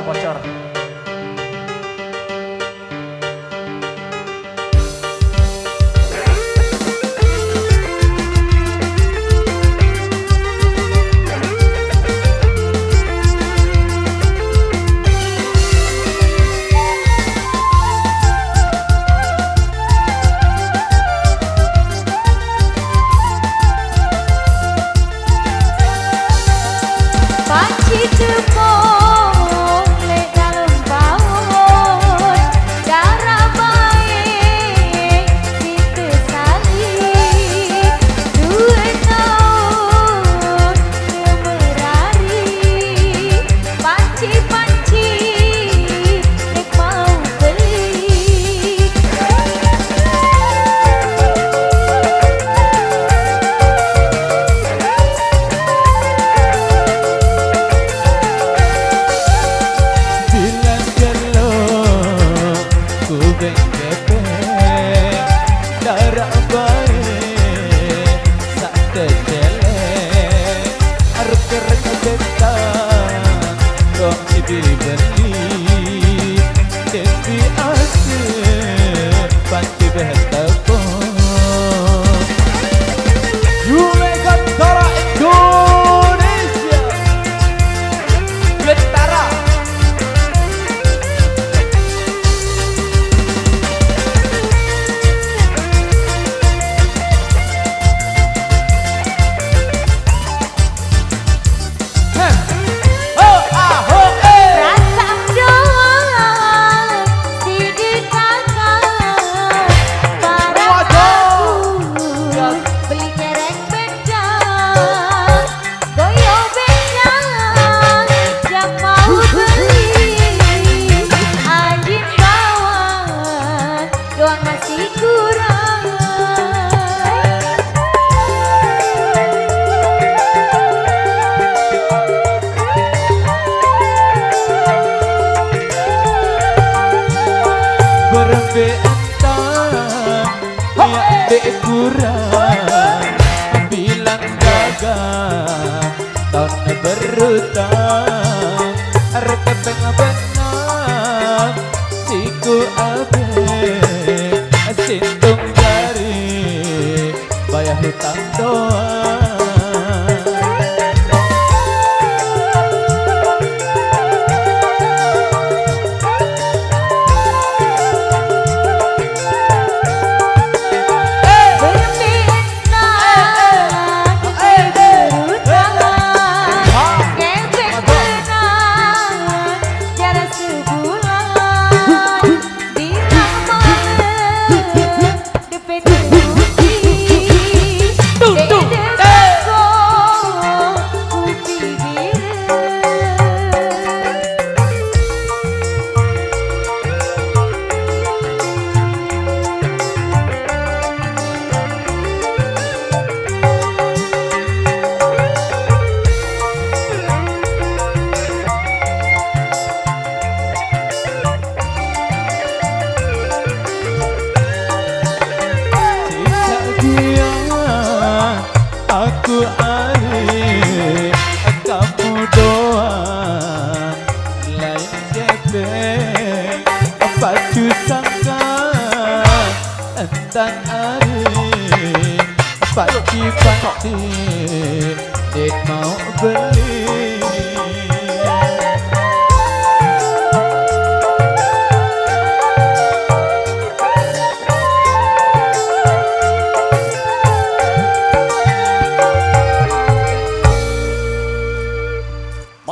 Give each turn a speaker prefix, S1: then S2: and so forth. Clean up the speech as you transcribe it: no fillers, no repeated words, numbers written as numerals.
S1: bocor.
S2: Panci tepung le dalam bawon darah baik kita salih 2 tahun kemerari panci nek mau beli.
S3: Darah baik sak terjelek arep-arep betang dong si dibeli tapi asik panci betapon Yule Gantara Indonesia Gantara
S2: masih kurang.
S3: Berbeantang ya dek kurang bilang gagal tahun berutang rekepeng benang siku abe sintung jari bayar hutang doang. Aku air, kamu doang, lain gepeng, baju sangka, entan ari, pasti, dek mau beli.